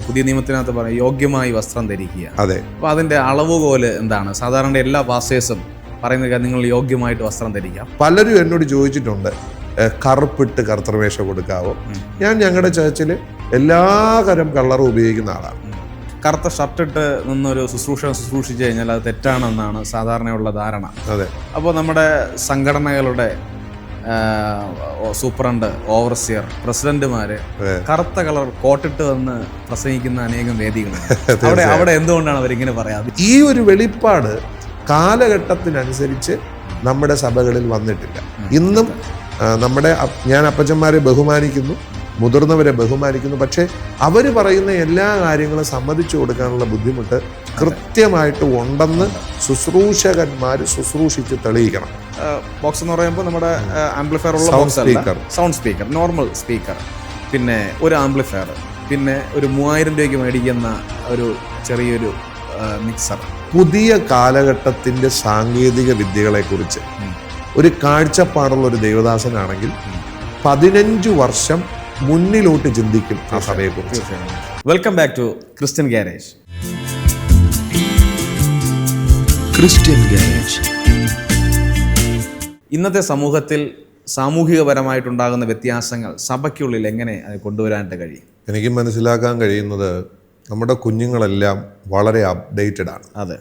പുതിയ നിയമത്തിനകത്ത് പറയും യോഗ്യമായി വസ്ത്രം ധരിക്കുക. അതെ. അപ്പോൾ അതിൻ്റെ അളവുകോല് എന്താണ്? സാധാരണ എല്ലാ പാസ്റ്റേഴ്സും പറയുന്നത് നിങ്ങൾ യോഗ്യമായിട്ട് വസ്ത്രം ധരിക്കാം. പലരും എന്നോട് ചോദിച്ചിട്ടുണ്ട്, കറുപ്പിട്ട് കർത്തൃമേശ കൊടുക്കാവോ? ഞാൻ ഞങ്ങളുടെ ചർച്ചിൽ എല്ലാ തരം കളറും ഉപയോഗിക്കുന്ന ആളാണ്. കറുത്ത ഷർട്ടിട്ട് നിന്നൊരു ശുശ്രൂഷിച്ചു കഴിഞ്ഞാൽ അത് തെറ്റാണെന്നാണ് സാധാരണയുള്ള ധാരണ. അതെ. അപ്പോൾ നമ്മുടെ സംഘടനകളുടെ സൂപ്രണ്ട്, ഓവർസിയർ, പ്രസിഡന്റുമാര് കറുത്ത കളർ കോട്ടിട്ട് വന്ന് പ്രസംഗിക്കുന്ന അനേകം വേദികളുണ്ട്. അവിടെ എന്തുകൊണ്ടാണ് അവരിങ്ങനെ പറയാതെ? ഈ ഒരു വെളിപ്പാട് കാലഘട്ടത്തിനനുസരിച്ച് നമ്മുടെ സഭകളിൽ വന്നിട്ടില്ല. ഇന്നും ഞാൻ അപ്പച്ചന്മാരെ ബഹുമാനിക്കുന്നു, മുതിർന്നവരെ ബഹുമാനിക്കുന്നു. പക്ഷേ അവർ പറയുന്ന എല്ലാ കാര്യങ്ങളും സമ്മതിച്ചു കൊടുക്കാനുള്ള ബുദ്ധിമുട്ട് കൃത്യമായിട്ട് ഉണ്ടെന്ന് ശുശ്രൂഷകന്മാർ ശുശ്രൂഷിച്ച് തെളിയിക്കണം. ബോക്സ് എന്ന് പറയുമ്പോൾ നമ്മുടെ ആംപ്ലിഫയർ ഉള്ള സൗണ്ട് സ്പീക്കർ, നോർമൽ സ്പീക്കർ, പിന്നെ ഒരു ആംപ്ലിഫയർ, പിന്നെ ഒരു 3000 രൂപയ്ക്ക് മേടിക്കുന്ന ഒരു ചെറിയൊരു മിക്സർ. പുതിയ കാലഘട്ടത്തിന്റെ സാങ്കേതിക വിദ്യകളെക്കുറിച്ച് ഒരു കാഴ്ചപ്പാടുള്ള ഒരു ദേവദാസനാണെങ്കിൽ 15 വർഷം മുന്നിലോട്ട് ചിന്തിക്കും ആ സഭയെക്കുറിച്ച്. Welcome back to Christian garage. ഇന്നത്തെ സമൂഹത്തിൽ സാമൂഹികപരമായിട്ടുണ്ടാകുന്ന വ്യത്യാസങ്ങൾ സഭയ്ക്കുള്ളിൽ എങ്ങനെ അത് കൊണ്ടുവരാനായിട്ട് കഴിയും? എനിക്ക് മനസ്സിലാക്കാൻ കഴിയുന്നത് നമ്മുടെ കുഞ്ഞുങ്ങളെല്ലാം വളരെ അപ്ഡേറ്റഡ് ആണ്. അതെ.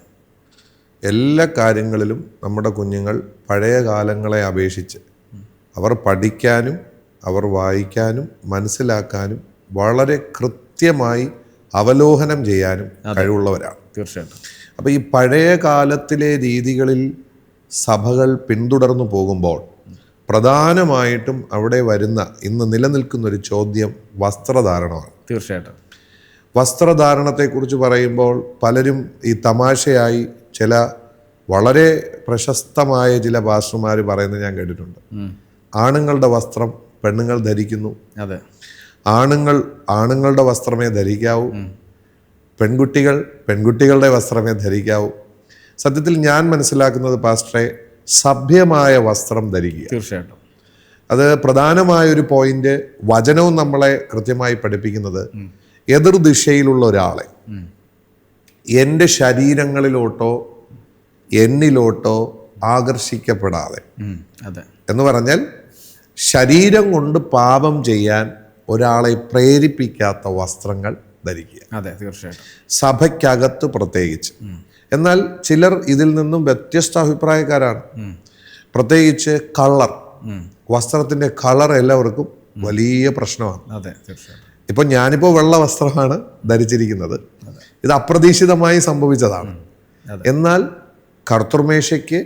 എല്ലാ കാര്യങ്ങളിലും നമ്മുടെ കുഞ്ഞുങ്ങൾ പഴയ കാലങ്ങളെ അപേക്ഷിച്ച് അവർ പഠിക്കാനും അവർ വായിക്കാനും മനസ്സിലാക്കാനും വളരെ കൃത്യമായി അവലോകനം ചെയ്യാനും കഴിവുള്ളവരാണ്. തീർച്ചയായിട്ടും. അപ്പോൾ ഈ പഴയ കാലത്തിലെ രീതികളിൽ സഭകൾ പിന്തുടർന്നു പോകുമ്പോൾ പ്രധാനമായിട്ടും അവിടെ വരുന്ന ഇന്ന് നിലനിൽക്കുന്നൊരു ചോദ്യം വസ്ത്രധാരണമാണ്. തീർച്ചയായിട്ടും. വസ്ത്രധാരണത്തെക്കുറിച്ച് പറയുമ്പോൾ പലരും ഈ തമാശയായി ചില വളരെ പ്രശസ്തമായ ചില പാസ്റ്റർമാർ പറയുന്നത് ഞാൻ കേട്ടിട്ടുണ്ട്. ആണുങ്ങളുടെ വസ്ത്രം പെണ്ണുങ്ങൾ ധരിക്കുന്നു. അതെ. ആണുങ്ങളുടെ വസ്ത്രമേ ധരിക്കാവൂ, പെൺകുട്ടികളുടെ വസ്ത്രമേ ധരിക്കാവൂ. സത്യത്തിൽ ഞാൻ മനസ്സിലാക്കുന്നത് പാസ്റ്ററെ, സഭ്യമായ വസ്ത്രം ധരിക്കുക. തീർച്ചയായിട്ടും. അത് പ്രധാനമായൊരു പോയിന്റ് വചനവും നമ്മളെ കൃത്യമായി പഠിപ്പിക്കുന്നത്, എതിർദിശയിലുള്ള ഒരാളെ എൻ്റെ ശരീരങ്ങളിലോട്ടോ എന്നിലോട്ടോ ആകർഷിക്കപ്പെടാതെ, എന്ന് പറഞ്ഞാൽ ശരീരം കൊണ്ട് പാപം ചെയ്യാൻ ഒരാളെ പ്രേരിപ്പിക്കാത്ത വസ്ത്രങ്ങൾ ധരിക്കുക. അതെ, തീർച്ചയായിട്ടും. സഭയ്ക്കകത്ത് പ്രത്യേകിച്ച്. എന്നാൽ ചിലർ ഇതിൽ നിന്നും വ്യത്യസ്ത അഭിപ്രായക്കാരാണ്. പ്രത്യേകിച്ച് കളർ, വസ്ത്രത്തിന്റെ കളർ എല്ലാവർക്കും വലിയ പ്രശ്നമാണ്. അതെ, തീർച്ചയായിട്ടും. ഇപ്പം ഞാനിപ്പോൾ വെള്ള വസ്ത്രമാണ് ധരിച്ചിരിക്കുന്നത്. ഇത് അപ്രതീക്ഷിതമായി സംഭവിച്ചതാണ്. എന്നാൽ കർത്തൃമേശയ്ക്ക്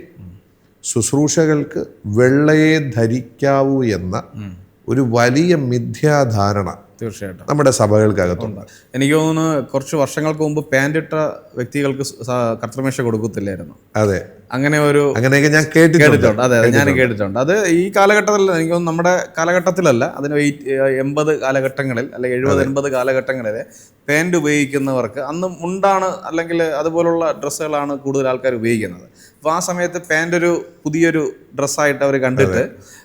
ശുശ്രൂഷകൾക്ക് വെള്ളയെ ധരിക്കാവൂ എന്ന ഒരു വലിയ മിഥ്യാധാരണ തീർച്ചയായിട്ടും നമ്മുടെ സഭകൾക്കകത്തുണ്ട്. എനിക്ക് തോന്നുന്നു കുറച്ച് വർഷങ്ങൾക്ക് മുമ്പ് പാൻറ്റിട്ട വ്യക്തികൾക്ക് കർത്തൃമേശ കൊടുക്കത്തില്ലായിരുന്നു. അതെ, അങ്ങനെയൊക്കെ ഞാൻ കേട്ടിട്ടുണ്ട്. അതെ, ഞാൻ കേട്ടിട്ടുണ്ട്. അത് ഈ കാലഘട്ടത്തിൽ, എനിക്ക് തോന്നുന്നു നമ്മുടെ കാലഘട്ടത്തിലല്ല, അതിന് 80 കാലഘട്ടങ്ങളിൽ അല്ലെങ്കിൽ 70-80 കാലഘട്ടങ്ങളിൽ പാൻറ് ഉപയോഗിക്കുന്നവർക്ക് അന്ന് മുണ്ടാണ് അല്ലെങ്കിൽ അതുപോലുള്ള ഡ്രസ്സുകളാണ് കൂടുതൽ ആൾക്കാർ ഉപയോഗിക്കുന്നത്. അപ്പോൾ ആ സമയത്ത് പാൻറ് ഒരു പുതിയൊരു ഡ്രസ്സായിട്ട് അവർ കണ്ടിട്ട്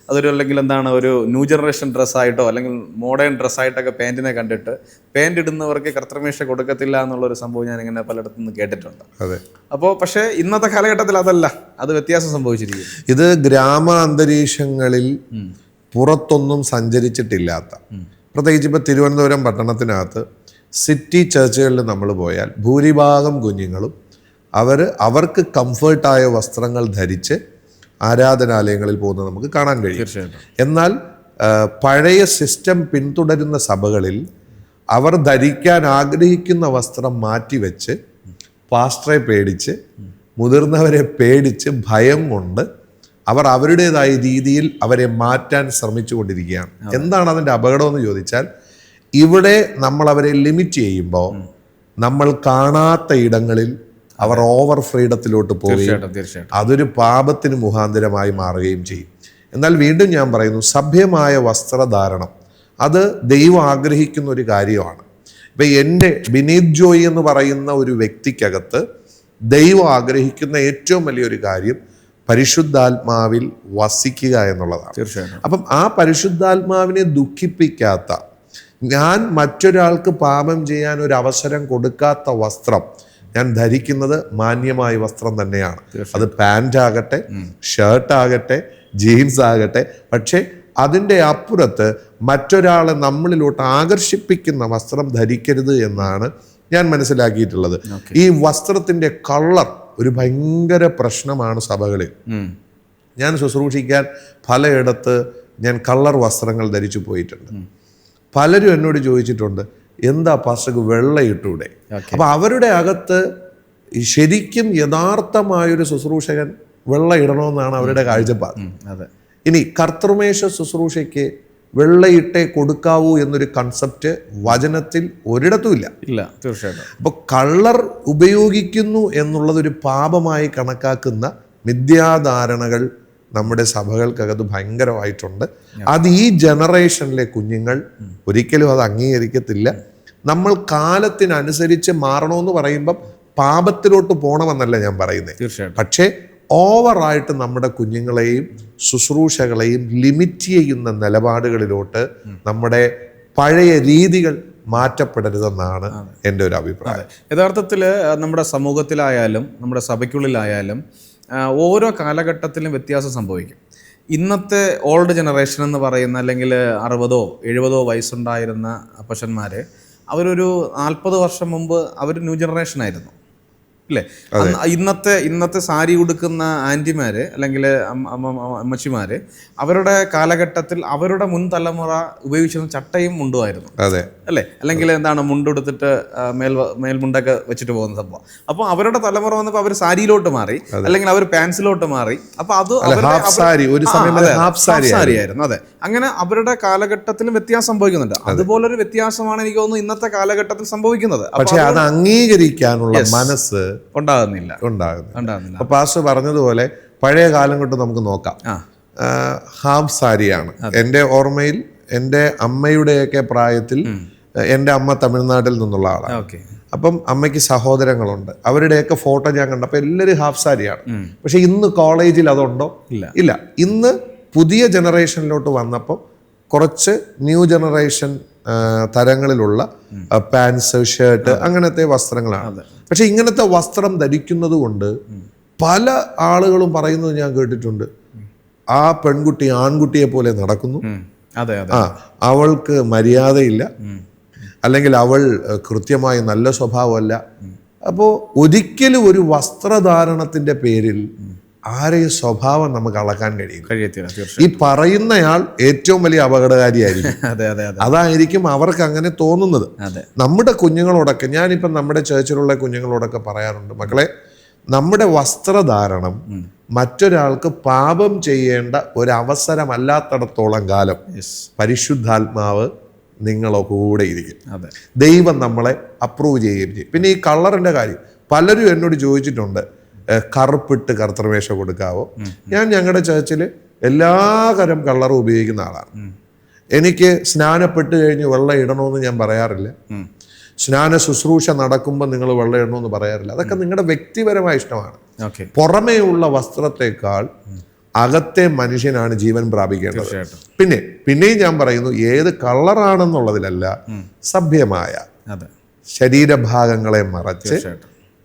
അതൊരു അല്ലെങ്കിൽ എന്താണ് ഒരു ന്യൂ ജനറേഷൻ ഡ്രസ്സായിട്ടോ അല്ലെങ്കിൽ മോഡേൺ ഡ്രസ്സായിട്ടൊക്കെ പാൻറ്റിനെ കണ്ടിട്ട് പാൻറ് ഇടുന്നവർക്ക് കർത്തൃമേശ കൊടുക്കത്തില്ല എന്നുള്ളൊരു സംഭവം ഞാൻ ഇങ്ങനെ പലയിടത്തു നിന്ന് കേട്ടിട്ടുണ്ട്. അതെ. അപ്പോൾ പക്ഷേ ഇന്നത്തെ കാലഘട്ടത്തിൽ അതല്ല, അത് വ്യത്യാസം സംഭവിച്ചിരിക്കും. ഇത് ഗ്രാമ അന്തരീക്ഷങ്ങളിൽ പുറത്തൊന്നും സഞ്ചരിച്ചിട്ടില്ലാത്ത, പ്രത്യേകിച്ച് ഇപ്പോൾ തിരുവനന്തപുരം പട്ടണത്തിനകത്ത് സിറ്റി ചർച്ചുകളിൽ നമ്മൾ പോയാൽ ഭൂരിഭാഗം കുഞ്ഞുങ്ങളും അവർക്ക് കംഫർട്ടായ വസ്ത്രങ്ങൾ ധരിച്ച് ആരാധനാലയങ്ങളിൽ പോകുന്നത് നമുക്ക് കാണാൻ കഴിയും. എന്നാൽ പഴയ സിസ്റ്റം പിന്തുടരുന്ന സഭകളിൽ അവർ ധരിക്കാൻ ആഗ്രഹിക്കുന്ന വസ്ത്രം മാറ്റിവെച്ച് പാസ്റ്ററെ പേടിച്ച്, മുതിർന്നവരെ പേടിച്ച്, ഭയം കൊണ്ട് അവർ അവരുടേതായ രീതിയിൽ അവരെ മാറ്റാൻ ശ്രമിച്ചുകൊണ്ടിരിക്കുകയാണ്. എന്താണ് അതിൻ്റെ അപകടമെന്ന് ചോദിച്ചാൽ, ഇവിടെ നമ്മൾ അവരെ ലിമിറ്റ് ചെയ്യുമ്പോൾ നമ്മൾ കാണാത്ത ഇടങ്ങളിൽ അവർ ഓവർ ഫ്രീഡത്തിലോട്ട് പോവുകയും അതൊരു പാപത്തിന് മുഖാന്തരമായി മാറുകയും ചെയ്യും. എന്നാൽ വീണ്ടും ഞാൻ പറയുന്നു, സഭ്യമായ വസ്ത്രധാരണം അത് ദൈവം ആഗ്രഹിക്കുന്ന ഒരു കാര്യമാണ്. ഇപ്പം എൻ്റെ ബിനീത് ജോയി എന്ന് പറയുന്ന ഒരു വ്യക്തിക്കകത്ത് ദൈവം ആഗ്രഹിക്കുന്ന ഏറ്റവും വലിയൊരു കാര്യം പരിശുദ്ധാത്മാവിൽ വസിക്കുക എന്നുള്ളതാണ്. തീർച്ചയായിട്ടും. അപ്പം ആ പരിശുദ്ധാത്മാവിനെ ദുഃഖിപ്പിക്കാത്ത, ഞാൻ മറ്റൊരാൾക്ക് പാപം ചെയ്യാൻ ഒരു അവസരം കൊടുക്കാത്ത വസ്ത്രം ഞാൻ ധരിക്കുന്നത് മാന്യമായ വസ്ത്രം തന്നെയാണ്. അത് പാൻ്റ് ആകട്ടെ, ഷർട്ട് ആകട്ടെ, ജീൻസ് ആകട്ടെ. പക്ഷേ അതിൻ്റെ അപ്പുറത്ത് മറ്റൊരാളെ നമ്മളിലോട്ട് ആകർഷിപ്പിക്കുന്ന വസ്ത്രം ധരിക്കരുത് എന്നാണ് ഞാൻ മനസ്സിലാക്കിയിട്ടുള്ളത്. ഈ വസ്ത്രത്തിൻ്റെ കളർ ഒരു ഭയങ്കര പ്രശ്നമാണ് സഭകളിൽ. ഞാൻ ശുശ്രൂഷിക്കാൻ പലയിടത്ത് ഞാൻ കളർ വസ്ത്രങ്ങൾ ധരിച്ചു പോയിട്ടുണ്ട്. പലരും എന്നോട് ചോദിച്ചിട്ടുണ്ട്, എന്താ പാസ്റ്റർക്ക് വെള്ള ഇട്ടൂടെ? അപ്പം അവരുടെ അകത്ത് ശരിക്കും യഥാർത്ഥമായൊരു ശുശ്രൂഷകൻ വെള്ള ഇടണമെന്നാണ് അവരുടെ കാഴ്ചപ്പാട്. ഇനി കർത്തൃമേശ ശുശ്രൂഷയ്ക്ക് വെള്ളയിട്ടേ കൊടുക്കാവൂ എന്നൊരു കൺസെപ്റ്റ് വചനത്തിൽ ഒരിടത്തും ഇല്ല. തീർച്ചയായിട്ടും. അപ്പോൾ കളർ ഉപയോഗിക്കുന്നു എന്നുള്ളതൊരു പാപമായി കണക്കാക്കുന്ന മിഥ്യാധാരണകൾ നമ്മുടെ സഭകൾക്കകത്ത് ഭയങ്കരമായിട്ടുണ്ട്. അത് ഈ ജനറേഷനിലെ കുഞ്ഞുങ്ങൾ ഒരിക്കലും അത് അംഗീകരിക്കത്തില്ല. നമ്മൾ കാലത്തിനനുസരിച്ച് മാറണമെന്ന് പറയുമ്പം പാപത്തിലോട്ട് പോകണമെന്നല്ല ഞാൻ പറയുന്നത്. പക്ഷേ ഓവറായിട്ട് നമ്മുടെ കുഞ്ഞുങ്ങളെയും ശുശ്രൂഷകളെയും ലിമിറ്റ് ചെയ്യുന്ന നിലപാടുകളിലോട്ട് നമ്മുടെ പഴയ രീതികൾ മാറ്റപ്പെടരുതെന്നാണ് എൻ്റെ ഒരു അഭിപ്രായം. യഥാർത്ഥത്തിൽ നമ്മുടെ സമൂഹത്തിലായാലും നമ്മുടെ സഭയ്ക്കുള്ളിലായാലും ഓരോ കാലഘട്ടത്തിലും വ്യത്യാസം സംഭവിക്കും. ഇന്നത്തെ ഓൾഡ് ജനറേഷൻ എന്ന് പറയുന്ന, അല്ലെങ്കിൽ 60-70 വയസ്സുണ്ടായിരുന്ന അപ്പച്ചന്മാർ, അവരൊരു 40 വർഷം മുമ്പ് അവർ ന്യൂ ജനറേഷൻ ആയിരുന്നു, അല്ലേ? ഇന്നത്തെ സാരി ഉടുക്കുന്ന ആൻറ്റിമാർ അല്ലെങ്കിൽ അമ്മച്ചിമാർ, അവരുടെ കാലഘട്ടത്തിൽ അവരുടെ മുൻ തലമുറ ഉപയോഗിച്ചിരുന്ന ചട്ടയും മുണ്ടുമായിരുന്നു, അല്ലേ? അല്ലെങ്കിൽ എന്താണ്, മുണ്ടെടുത്തിട്ട് മേൽമുണ്ടൊക്കെ വെച്ചിട്ട് പോകുന്ന സംഭവം. അപ്പോൾ അവരുടെ തലമുറ വന്നപ്പോൾ അവർ സാരിയിലോട്ട് മാറി, അല്ലെങ്കിൽ അവർ പാൻസിലോട്ട് മാറി. അപ്പോൾ അത് സാരിയായിരുന്നു. അതെ, അങ്ങനെ അവരുടെ കാലഘട്ടത്തിലും വ്യത്യാസം സംഭവിക്കുന്നുണ്ട്. അതുപോലൊരു വ്യത്യാസമാണ് എനിക്ക് തോന്നുന്നു ഇന്നത്തെ കാലഘട്ടത്തിൽ സംഭവിക്കുന്നത്. പക്ഷേ അത് അംഗീകരിക്കാനുള്ള മനസ്സ് ഉണ്ടാകുന്നില്ല. അപ്പൊ പാസ്റ്റർ പറഞ്ഞതുപോലെ പഴയ കാലം കൊണ്ട് നമുക്ക് നോക്കാം. ഹാഫ് സാരിയാണ് എൻ്റെ ഓർമ്മയിൽ. എൻ്റെ അമ്മയുടെയൊക്കെ പ്രായത്തിൽ, എൻ്റെ അമ്മ തമിഴ്നാട്ടിൽ നിന്നുള്ള ആളാണ്. അപ്പം അമ്മയ്ക്ക് സഹോദരങ്ങളുണ്ട്. അവരുടെയൊക്കെ ഫോട്ടോ ഞാൻ കണ്ടപ്പോൾ എല്ലാവരും ഹാഫ് സാരിയാണ്. പക്ഷെ ഇന്ന് കോളേജിൽ അതുണ്ടോ? ഇല്ല. ഇന്ന് പുതിയ ജനറേഷനിലോട്ട് വന്നപ്പോൾ കുറച്ച് ന്യൂ ജനറേഷൻ തരങ്ങളിലുള്ള പാൻസ്, ഷർട്ട്, അങ്ങനത്തെ വസ്ത്രങ്ങളാണ്. പക്ഷെ ഇങ്ങനത്തെ വസ്ത്രം ധരിക്കുന്നത് കൊണ്ട് പല ആളുകളും പറയുന്നത് ഞാൻ കേട്ടിട്ടുണ്ട്, ആ പെൺകുട്ടി ആൺകുട്ടിയെ പോലെ നടക്കുന്നു, അവൾക്ക് മര്യാദയില്ല, അല്ലെങ്കിൽ അവൾ കൃത്യമായി നല്ല സ്വഭാവമല്ല. അപ്പോൾ ഒരിക്കലും ഒരു വസ്ത്രധാരണത്തിന്റെ പേരിൽ ആരെയും സ്വഭാവം നമുക്ക് അളക്കാൻ കഴിയത്തില്ല. ഈ പറയുന്നയാൾ ഏറ്റവും വലിയ അപകടകാരിയായിരിക്കും. അതായിരിക്കും അവർക്ക് അങ്ങനെ തോന്നുന്നത്. നമ്മുടെ കുഞ്ഞുങ്ങളോടൊക്കെ, ഞാനിപ്പം നമ്മുടെ ചേർച്ചിലുള്ള കുഞ്ഞുങ്ങളോടൊക്കെ പറയാറുണ്ട്, മക്കളെ, നമ്മുടെ വസ്ത്രധാരണം മറ്റൊരാൾക്ക് പാപം ചെയ്യേണ്ട ഒരവസരമല്ലാത്തിടത്തോളം കാലം പരിശുദ്ധാത്മാവ് നിങ്ങളെ കൂടെ ഇരിക്കും. ദൈവം നമ്മളെ അപ്രൂവ് ചെയ്യുകയും ചെയ്യും. പിന്നെ ഈ കളറിന്റെ കാര്യം പലരും എന്നോട് ചോദിച്ചിട്ടുണ്ട്, കറുപ്പിട്ട് കർത്തൃമേശ കൊടുക്കാവോ? ഞാൻ ഞങ്ങളുടെ ചേർച്ചിൽ എല്ലാ തരം കളറും ഉപയോഗിക്കുന്ന ആളാണ്. എനിക്ക് സ്നാനപ്പെട്ട് കഴിഞ്ഞ് വെള്ളം ഇടണമെന്ന് ഞാൻ പറയാറില്ല. സ്നാന ശുശ്രൂഷ നടക്കുമ്പോൾ നിങ്ങൾ വെള്ളം ഇടണമെന്ന് പറയാറില്ല. അതൊക്കെ നിങ്ങളുടെ വ്യക്തിപരമായ ഇഷ്ടമാണ്. പുറമേ ഉള്ള വസ്ത്രത്തെക്കാൾ അകത്തെ മനുഷ്യനാണ് ജീവൻ പ്രാപിക്കേണ്ടത്. പിന്നെയും ഞാൻ പറയുന്നു, ഏത് കളറാണെന്നുള്ളതിലല്ല, സഭ്യമായ ശരീരഭാഗങ്ങളെ മറച്ച്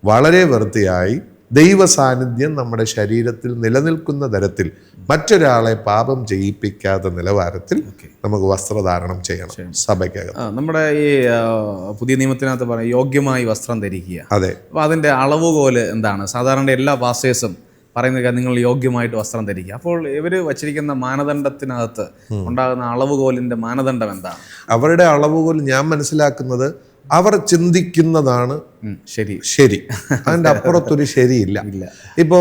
വളരെ വൃത്തിയായി ദൈവ സാന്നിധ്യം നമ്മുടെ ശരീരത്തിൽ നിലനിൽക്കുന്ന തരത്തിൽ മറ്റൊരാളെ പാപം ചെയ്യിപ്പിക്കാത്ത നിലവാരത്തിൽ നമുക്ക് വസ്ത്രധാരണം ചെയ്യണം സഭയ്ക്കകം. നമ്മുടെ ഈ പുതിയ നിയമത്തിനകത്ത് പറയാം, യോഗ്യമായി വസ്ത്രം ധരിക്കുക. അതെ. അപ്പോൾ അതിൻ്റെ അളവുകോല് എന്താണ്? സാധാരണ എല്ലാ പാസ്റ്റേഴ്സും പറയുന്നത് നിങ്ങൾ യോഗ്യമായിട്ട് വസ്ത്രം ധരിക്കുക. അപ്പോൾ ഇവർ വച്ചിരിക്കുന്ന മാനദണ്ഡത്തിനകത്ത് ഉണ്ടാകുന്ന അളവുകോലിന്റെ മാനദണ്ഡം എന്താണ്? അവരുടെ അളവുകോൽ ഞാൻ മനസ്സിലാക്കുന്നത്, അവർ ചിന്തിക്കുന്നതാണ് ശരി. അതിൻ്റെ അപ്പുറത്തൊരു ശരിയില്ല. ഇപ്പോ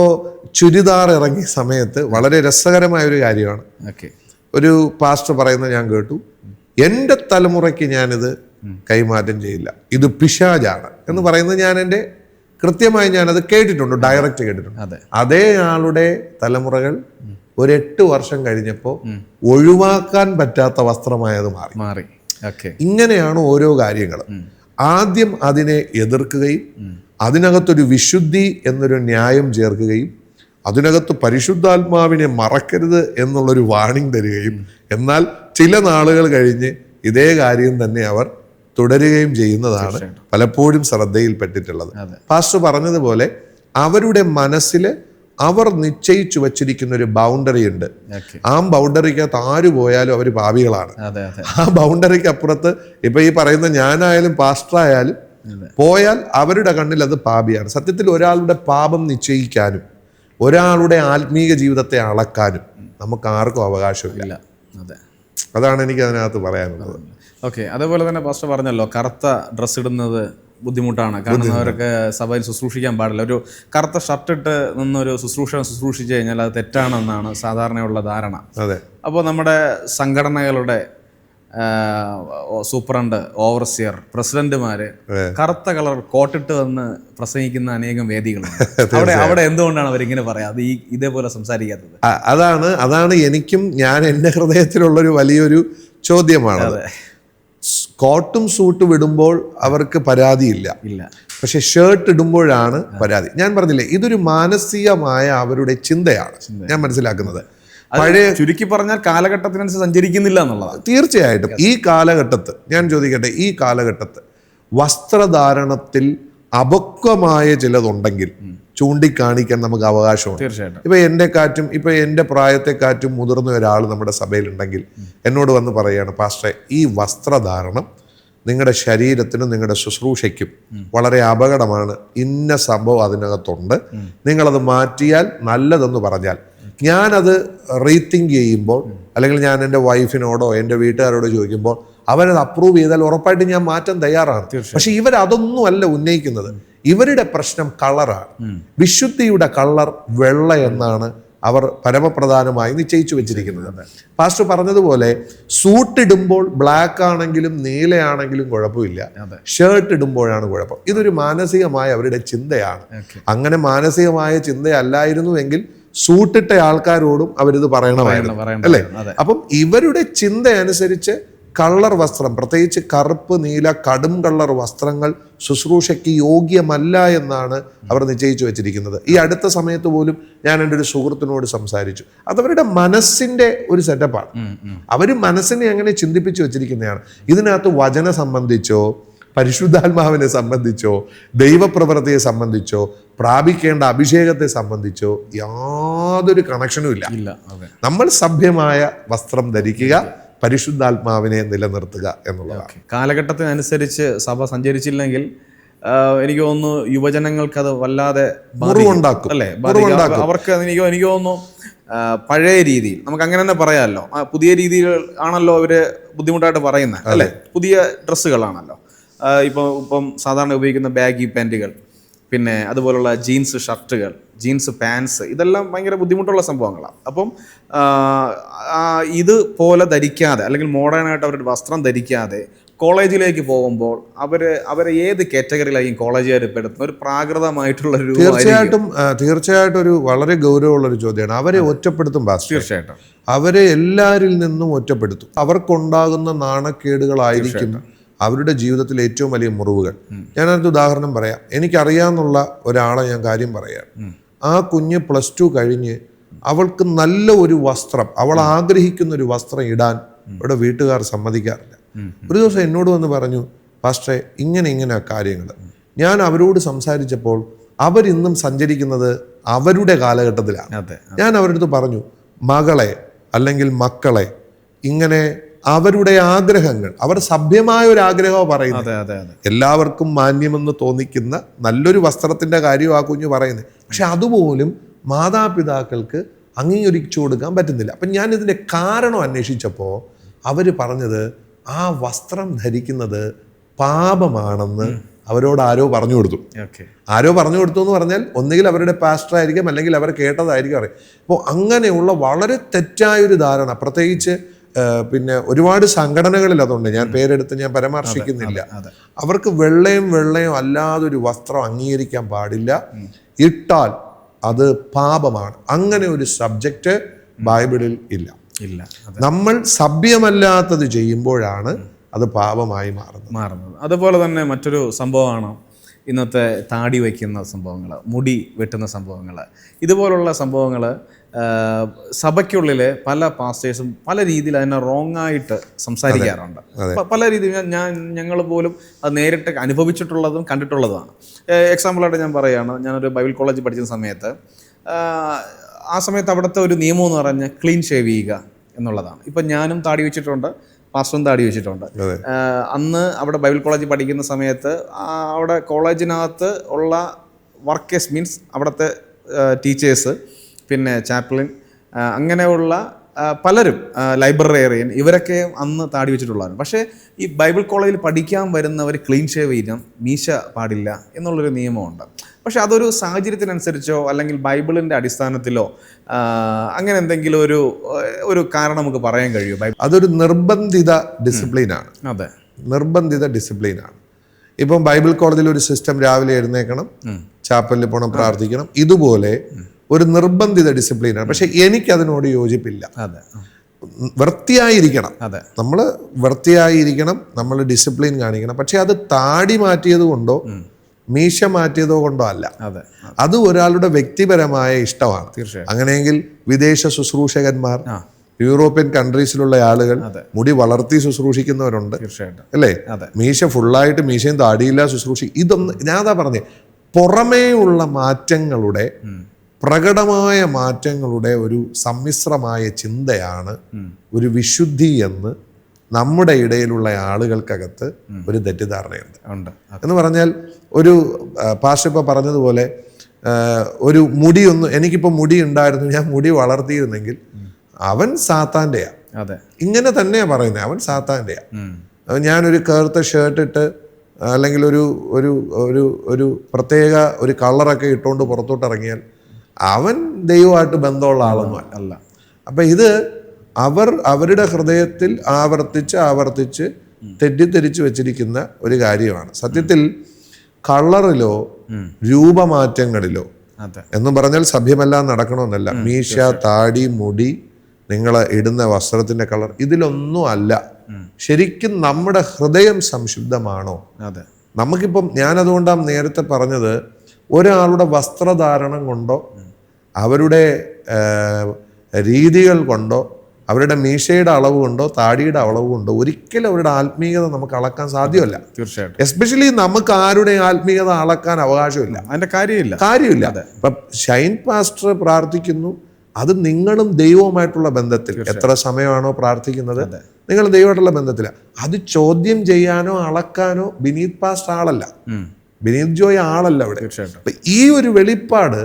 ചുരിദാർ ഇറങ്ങിയ സമയത്ത് വളരെ രസകരമായ ഒരു കാര്യമാണ്. ഒരു പാസ്റ്റർ പറയുന്നത് ഞാൻ കേട്ടു, എൻ്റെ തലമുറയ്ക്ക് ഞാനിത് കൈമാറ്റം ചെയ്യില്ല, ഇത് പിശാചാണ് എന്ന് പറയുന്നത് കൃത്യമായി ഞാനത് കേട്ടിട്ടുണ്ട്, ഡയറക്റ്റ് കേട്ടിട്ടുണ്ട്. അതേ ആളുടെ തലമുറകൾ ഒരു 8 വർഷം കഴിഞ്ഞപ്പോൾ ഒഴിവാക്കാൻ പറ്റാത്ത വസ്ത്രമായത് മാറി. ഇങ്ങനെയാണ് ഓരോ കാര്യങ്ങളും. ആദ്യം അതിനെ എതിർക്കുകയും അതിനകത്തൊരു വിശുദ്ധി എന്നൊരു ന്യായം ചേർക്കുകയും അതിനകത്ത് പരിശുദ്ധാത്മാവിനെ മറക്കരുത് എന്നുള്ളൊരു വാണിംഗ് തരികയും, എന്നാൽ ചില നാളുകൾ കഴിഞ്ഞ് ഇതേ കാര്യം തന്നെ അവർ തുടരുകയും ചെയ്യുന്നതാണ് പലപ്പോഴും ശ്രദ്ധയിൽപ്പെട്ടിട്ടുള്ളത്. പാസ്റ്റർ പറഞ്ഞതുപോലെ അവരുടെ മനസ്സിൽ അവർ നിശ്ചയിച്ചു വച്ചിരിക്കുന്ന ഒരു ബൗണ്ടറി ഉണ്ട്. ആ ബൗണ്ടറിക്കകത്ത് ആര് പോയാലും അവർ പാപികളാണ്. ആ ബൗണ്ടറിക്ക് അപ്പുറത്ത് ഇപ്പൊ ഈ പറയുന്ന ഞാനായാലും പാസ്റ്ററായാലും പോയാൽ അവരുടെ കണ്ണിൽ അത് പാപിയാണ്. സത്യത്തിൽ ഒരാളുടെ പാപം നിശ്ചയിക്കാനും ഒരാളുടെ ആത്മീയ ജീവിതത്തെ അളക്കാനും നമുക്ക് ആർക്കും അവകാശമില്ല. അതാണ് എനിക്ക് അതിനകത്ത് പറയാനുള്ളത്. ഓക്കെ, അതേപോലെ തന്നെ പാസ്റ്റർ പറഞ്ഞല്ലോ കറുത്ത ഡ്രസ്സ് ഇടുന്നത് ബുദ്ധിമുട്ടാണ്, കാരണം അവർക്ക് സഭയിൽ ശുശ്രൂഷിക്കാൻ പാടില്ല. ഒരു കറുത്ത ഷർട്ട് ഇട്ട് നിന്നൊരു ശുശ്രൂഷിച്ചു കഴിഞ്ഞാൽ അത് തെറ്റാണെന്നാണ് സാധാരണയുള്ള ധാരണ. അതെ. അപ്പോൾ നമ്മുടെ സംഘടനകളുടെ സൂപ്രണ്ട്, ഓവർസിയർ, പ്രസിഡന്റുമാര് കറുത്ത കളർ കോട്ടിട്ട് വന്ന് പ്രസംഗിക്കുന്ന അനേകം വേദികളുണ്ട്. അവിടെ എന്തുകൊണ്ടാണ് അവരിങ്ങനെ പറയാം ഇതേപോലെ സംസാരിക്കാത്തത്? അതാണ് എനിക്കും എൻ്റെ ഹൃദയത്തിലുള്ളൊരു വലിയൊരു ചോദ്യമാണ്. കോട്ടും സൂട്ടും ഇടുമ്പോൾ അവർക്ക് പരാതിയില്ല, പക്ഷെ ഷർട്ട് ഇടുമ്പോഴാണ് പരാതി. ഞാൻ പറഞ്ഞില്ലേ, ഇതൊരു മാനസികമായ അവരുടെ ചിന്തയാണ് ഞാൻ മനസ്സിലാക്കുന്നത്. പഴയ ചുരുക്കി പറഞ്ഞാൽ കാലഘട്ടത്തിനനുസരിച്ച് സഞ്ചരിക്കുന്നില്ല എന്നുള്ളതാണ്. തീർച്ചയായിട്ടും ഈ കാലഘട്ടത്ത് ഞാൻ ചോദിക്കട്ടെ, ഈ കാലഘട്ടത്ത് വസ്ത്രധാരണത്തിൽ അപക്വമായ ചിലതുണ്ടെങ്കിൽ ചൂണ്ടിക്കാണിക്കാൻ നമുക്ക് അവകാശമുണ്ട്. തീർച്ചയായിട്ടും. ഇപ്പൊ എൻ്റെ പ്രായത്തെക്കാറ്റും മുതിർന്ന ഒരാൾ നമ്മുടെ സഭയിലുണ്ടെങ്കിൽ എന്നോട് വന്ന് പറയുകയാണ്, പാസ്റ്ററെ ഈ വസ്ത്രധാരണം നിങ്ങളുടെ ശരീരത്തിനും നിങ്ങളുടെ ശുശ്രൂഷയ്ക്കും വളരെ അപകടമാണ്, ഇന്ന സംഭവം അതിനകത്തുണ്ട്, നിങ്ങളത് മാറ്റിയാൽ നല്ലതെന്ന് പറഞ്ഞാൽ ഞാനത് റീതിങ്ക് ചെയ്യുമ്പോൾ, അല്ലെങ്കിൽ ഞാൻ എൻ്റെ വൈഫിനോടോ എൻ്റെ വീട്ടുകാരോടോ ചോദിക്കുമ്പോൾ അവരത് അപ്രൂവ് ചെയ്താൽ ഉറപ്പായിട്ട് ഞാൻ മാറ്റാൻ തയ്യാറാണ്. പക്ഷെ ഇവരതൊന്നും അല്ല ഉന്നയിക്കുന്നത്. ഇവരുടെ പ്രശ്നം കളറാണ്. വിശുദ്ധിയുടെ കളർ വെള്ള എന്നാണ് അവർ പരമപ്രധാനമായി നിശ്ചയിച്ചു വെച്ചിരിക്കുന്നത്. പാസ്റ്റർ പറഞ്ഞതുപോലെ സൂട്ടിടുമ്പോൾ ബ്ലാക്ക് ആണെങ്കിലും നീലയാണെങ്കിലും കുഴപ്പമില്ല, ഷർട്ട് ഇടുമ്പോഴാണ് കുഴപ്പം. ഇതൊരു മാനസികമായ അവരുടെ ചിന്തയാണ്. അങ്ങനെ മാനസികമായ ചിന്തയല്ലായിരുന്നുവെങ്കിൽ സൂട്ടിട്ട ആൾക്കാരോടും അവരിത് പറയണമായിരുന്നു, അല്ലേ? അപ്പം ഇവരുടെ ചിന്ത അനുസരിച്ച് കളർ വസ്ത്രം, പ്രത്യേകിച്ച് കറുപ്പ്, നീല, കടും കളർ വസ്ത്രങ്ങൾ ശുശ്രൂഷയ്ക്ക് യോഗ്യമല്ല എന്നാണ് അവർ നിശ്ചയിച്ചു വെച്ചിരിക്കുന്നത്. ഈ അടുത്ത സമയത്ത് പോലും ഞാൻ എൻ്റെ ഒരു സുഹൃത്തിനോട് സംസാരിച്ചു. അതവരുടെ മനസ്സിൻ്റെ ഒരു സെറ്റപ്പാണ്. അവർ മനസ്സിനെ അങ്ങനെ ചിന്തിപ്പിച്ചു വെച്ചിരിക്കുന്നതാണ്. ഇതിനകത്ത് വചന സംബന്ധിച്ചോ പരിശുദ്ധാത്മാവിനെ സംബന്ധിച്ചോ ദൈവപ്രവൃത്തിയെ സംബന്ധിച്ചോ പ്രാപിക്കേണ്ട അഭിഷേകത്തെ സംബന്ധിച്ചോ യാതൊരു കണക്ഷനും ഇല്ല. നമ്മൾ സഭ്യമായ വസ്ത്രം ധരിക്കുക, പരിശുദ്ധാത്മാവിനെ നിലനിർത്തുക എന്നുള്ളതാണ്. കാലഘട്ടത്തിനനുസരിച്ച് സഭ സഞ്ചരിച്ചില്ലെങ്കിൽ എനിക്ക് തോന്നുന്നു യുവജനങ്ങൾക്ക് അത് വല്ലാതെ മുറിവുണ്ടാക്കും, അല്ലേ? അവർക്ക് എനിക്ക് തോന്നുന്നു പഴയ രീതിയിൽ നമുക്ക് അങ്ങനെ തന്നെ പറയാമല്ലോ, പുതിയ രീതിയിൽ ആണല്ലോ അവര് ബുദ്ധിമുട്ടായിട്ട് പറയുന്നത്, അല്ലേ? പുതിയ ഡ്രസ്സുകളാണല്ലോ ഇപ്പം സാധാരണ ഉപയോഗിക്കുന്ന ബാഗി പാൻറ്റുകൾ, പിന്നെ അതുപോലുള്ള ജീൻസ് ഷർട്ടുകൾ, ജീൻസ് പാൻസ്, ഇതെല്ലാം ഭയങ്കര ബുദ്ധിമുട്ടുള്ള സംഭവങ്ങളാണ്. അപ്പം ഇതുപോലെ ധരിക്കാതെ, അല്ലെങ്കിൽ മോഡേണായിട്ട് അവരുടെ വസ്ത്രം ധരിക്കാതെ കോളേജിലേക്ക് പോകുമ്പോൾ അവരെ ഏത് കാറ്റഗറിയിലായിരിക്കും കോളേജുകാർ പെടുത്തുന്ന ഒരു പ്രാകൃതമായിട്ടുള്ളൊരു? തീർച്ചയായിട്ടും ഒരു വളരെ ഗൗരവമുള്ളൊരു ചോദ്യമാണ്. അവരെ ഒറ്റപ്പെടുത്തും പാസ്റ്റർ. തീർച്ചയായിട്ടും അവരെ എല്ലാവരിൽ നിന്നും ഒറ്റപ്പെടുത്തും. അവർക്കുണ്ടാകുന്ന നാണക്കേടുകളായിരിക്കും അവരുടെ ജീവിതത്തിൽ ഏറ്റവും വലിയ മുറിവുകൾ. ഞാനൊരു ഉദാഹരണം പറയാം. എനിക്കറിയാവുന്നുള്ള ഒരാളെ ഞാൻ കാര്യം പറയാം. ആ കുഞ്ഞ് +2 കഴിഞ്ഞ് അവൾക്ക് നല്ല ഒരു വസ്ത്രം, അവൾ ആഗ്രഹിക്കുന്ന ഒരു വസ്ത്രം ഇടാൻ ഇവിടെ വീട്ടുകാർ സമ്മതിക്കാറില്ല. ഒരു ദിവസം എന്നോട് വന്ന് പറഞ്ഞു, പാസ്റ്ററെ ഇങ്ങനെ കാര്യങ്ങൾ. ഞാൻ അവരോട് സംസാരിച്ചപ്പോൾ അവരിന്നും സഞ്ചരിക്കുന്നത് അവരുടെ കാലഘട്ടത്തിലാണ്. ഞാൻ അവരുടെ അടുത്ത് പറഞ്ഞു, മകളെ അല്ലെങ്കിൽ മക്കളെ ഇങ്ങനെ അവരുടെ ആഗ്രഹങ്ങൾ, അവർ സഭ്യമായ ഒരു ആഗ്രഹമാണ് പറയുന്നത്. എല്ലാവർക്കും മാന്യമെന്ന് തോന്നിക്കുന്ന നല്ലൊരു വസ്ത്രത്തിന്റെ കാര്യം ആ കുഞ്ഞ് പറയുന്നത്. പക്ഷെ അതുപോലും മാതാപിതാക്കൾക്ക് അംഗീകരിച്ചു കൊടുക്കാൻ പറ്റുന്നില്ല. അപ്പം ഞാൻ ഇതിന്റെ കാരണം അന്വേഷിച്ചപ്പോൾ അവർ പറഞ്ഞത് ആ വസ്ത്രം ധരിക്കുന്നത് പാപമാണെന്ന് അവരോട് ആരോ പറഞ്ഞു കൊടുത്തു. ആരോ പറഞ്ഞു കൊടുത്തു എന്ന് പറഞ്ഞാൽ ഒന്നുകിൽ അവരുടെ പാസ്റ്റർ ആയിരിക്കും, അല്ലെങ്കിൽ അവർ കേട്ടതായിരിക്കും അറിയാം. അപ്പോൾ അങ്ങനെയുള്ള വളരെ തെറ്റായൊരു ധാരണ, പ്രത്യേകിച്ച് പിന്നെ ഒരുപാട് സംഘടനകളിൽ അതുണ്ട്. ഞാൻ പേരെടുത്ത് ഞാൻ പരാമർശിക്കുന്നില്ല. അവർക്ക് വെള്ളയും അല്ലാതൊരു വസ്ത്രം അംഗീകരിക്കാൻ പാടില്ല, ഇട്ടാൽ അത് പാപമാണ്. അങ്ങനെ ഒരു സബ്ജക്റ്റ് ബൈബിളിൽ ഇല്ല. നമ്മൾ സഭ്യമല്ലാത്തത് ചെയ്യുമ്പോഴാണ് അത് പാപമായി മാറുന്നത്. അതുപോലെ തന്നെ മറ്റൊരു സംഭവമാണ് ഇന്നത്തെ താടി വയ്ക്കുന്ന സംഭവങ്ങൾ, മുടി വെട്ടുന്ന സംഭവങ്ങൾ. ഇതുപോലുള്ള സംഭവങ്ങൾ സഭയ്ക്കുള്ളിൽ പല പാസ്റ്റേഴ്സും പല രീതിയിൽ അതിനെ റോങ് ആയിട്ട് സംസാരിക്കാറുണ്ട്. പല രീതിയിൽ ഞങ്ങൾ പോലും അത് നേരിട്ട് അനുഭവിച്ചിട്ടുള്ളതും കണ്ടിട്ടുള്ളതാണ്. എക്സാമ്പിളായിട്ട് ഞാൻ പറയുകയാണ്, ഞാനൊരു ബൈബിൾ കോളേജിൽ പഠിക്കുന്ന സമയത്ത് ആ സമയത്ത് അവിടുത്തെ ഒരു നിയമം എന്ന് പറഞ്ഞാൽ ക്ലീൻ ഷേവ് ചെയ്യുക എന്നുള്ളതാണ്. ഇപ്പം ഞാനും താടി വെച്ചിട്ടുണ്ട്, പാസ്റ്ററും താടി വെച്ചിട്ടുണ്ട്. അന്ന് അവിടെ ബൈബിൾ കോളേജിൽ പഠിക്കുന്ന സമയത്ത് അവിടെ കോളേജിനകത്ത് ഉള്ള വർക്കേഴ്സ് മീൻസ് അവിടുത്തെ ടീച്ചേഴ്സ്, പിന്നെ ചാപ്ലിൻ, അങ്ങനെയുള്ള പലരും, ലൈബ്രറിയൻ, ഇവരൊക്കെ അന്ന് താടി വെച്ചിട്ടുള്ളതാണ്. പക്ഷേ ഈ ബൈബിൾ കോളേജിൽ പഠിക്കാൻ വരുന്നവർ ക്ലീൻ ഷേവ് ചെയ്യണം, മീശ പാടില്ല എന്നുള്ളൊരു നിയമമുണ്ട്. പക്ഷെ അതൊരു സാഹചര്യത്തിനനുസരിച്ചോ അല്ലെങ്കിൽ ബൈബിളിൻ്റെ അടിസ്ഥാനത്തിലോ അങ്ങനെ എന്തെങ്കിലും ഒരു കാരണം നമുക്ക് പറയാൻ കഴിയുമോ? അതൊരു നിർബന്ധിത ഡിസിപ്ലിനാണ്. അതെ, നിർബന്ധിത ഡിസിപ്ലിനാണ്. ഇപ്പം ബൈബിൾ കോളേജിൽ ഒരു സിസ്റ്റം, രാവിലെ എഴുന്നേക്കണം, ചാപ്പലിൽ പോകണം, പ്രാർത്ഥിക്കണം, ഇതുപോലെ ഒരു നിർബന്ധിത ഡിസിപ്ലിനാണ്. പക്ഷെ എനിക്കതിനോട് യോജിപ്പില്ല. വൃത്തിയായിരിക്കണം, നമ്മൾ വൃത്തിയായിരിക്കണം, നമ്മൾ ഡിസിപ്ലിൻ കാണിക്കണം. പക്ഷെ അത് താടി മാറ്റിയത് കൊണ്ടോ മീശ മാറ്റിയതോ കൊണ്ടോ അല്ല, അത് ഒരാളുടെ വ്യക്തിപരമായ ഇഷ്ടമാണ്. അങ്ങനെയെങ്കിൽ വിദേശ ശുശ്രൂഷകന്മാർ, യൂറോപ്യൻ കൺട്രീസിലുള്ള ആളുകൾ മുടി വളർത്തി ശുശ്രൂഷിക്കുന്നവരുണ്ട്, അല്ലേ? മീശ ഫുള്ളായിട്ട് മീശയും താടിയില്ല ഇതൊന്നും ഞാൻ അതാ പറഞ്ഞേ, പുറമേയുള്ള മാറ്റങ്ങളുടെ, പ്രകടമായ മാറ്റങ്ങളുടെ ഒരു സമ്മിശ്രമായ ചിന്തയാണ് ഒരു വിശുദ്ധി എന്ന് നമ്മുടെ ഇടയിലുള്ള ആളുകൾക്കകത്ത് ഒരു തെറ്റിദ്ധാരണയുണ്ട്. എന്ന് പറഞ്ഞാൽ ഒരു പാസ്റ്റർ ഇപ്പോൾ പറഞ്ഞതുപോലെ ഒരു എനിക്കിപ്പോൾ മുടി ഉണ്ടായിരുന്നു, ഞാൻ മുടി വളർത്തിയിരുന്നെങ്കിൽ അവൻ സാത്താൻ്റെയാ. ഇങ്ങനെ തന്നെയാ പറയുന്നത്, അവൻ സാത്താൻ്റെയാ. ഞാനൊരു കറുത്ത ഷർട്ട് ഇട്ട് അല്ലെങ്കിൽ ഒരു ഒരു ഒരു ഒരു പ്രത്യേക ഒരു കളറൊക്കെ ഇട്ടുകൊണ്ട് പുറത്തോട്ട് ഇറങ്ങിയാൽ അവൻ ദൈവമായിട്ട് ബന്ധമുള്ള ആളൊന്നും അല്ല. അപ്പം ഇത് അവരുടെ ഹൃദയത്തിൽ ആവർത്തിച്ച് തെറ്റിദ്ധരിച്ച് വെച്ചിരിക്കുന്ന ഒരു കാര്യമാണ്. സത്യത്തിൽ കളറിലോ രൂപമാറ്റങ്ങളിലോ എന്ന് പറഞ്ഞാൽ സഭ്യമെല്ലാം നടക്കണമെന്നല്ല. മീശ, താടി, മുടി, നിങ്ങൾ ഇടുന്ന വസ്ത്രത്തിന്റെ കളർ, ഇതിലൊന്നും അല്ല. ശരിക്കും നമ്മുടെ ഹൃദയം സംശുദ്ധമാണോ? നമുക്കിപ്പം ഞാനതുകൊണ്ടാണ് നേരത്തെ പറഞ്ഞത്, ഒരാളുടെ വസ്ത്രധാരണം കൊണ്ടോ അവരുടെ രീതികൾ കൊണ്ടോ അവരുടെ മീശയുടെ അളവ് കൊണ്ടോ താടിയുടെ അളവ് കൊണ്ടോ ഒരിക്കലും അവരുടെ ആത്മീയത നമുക്ക് അളക്കാൻ സാധ്യമല്ല. തീർച്ചയായിട്ടും. എസ്പെഷ്യലി നമുക്ക് ആരുടെ ആത്മീയത അളക്കാൻ അവകാശമില്ല, അതിന്റെ കാര്യമില്ല. ഇപ്പം ഷൈൻ പാസ്റ്റർ പ്രാർത്ഥിക്കുന്നു, അത് നിങ്ങളും ദൈവവുമായിട്ടുള്ള ബന്ധത്തിൽ എത്ര സമയമാണോ പ്രാർത്ഥിക്കുന്നത്, നിങ്ങൾ ദൈവമായിട്ടുള്ള ബന്ധത്തിലാണ്. അത് ചോദ്യം ചെയ്യാനോ അളക്കാനോ ബിനീത് പാസ്റ്റർ ആളല്ല, ബിനീത് ജോയ് ആളല്ല അവിടെ. അപ്പൊ ഈ ഒരു വെളിപ്പാട്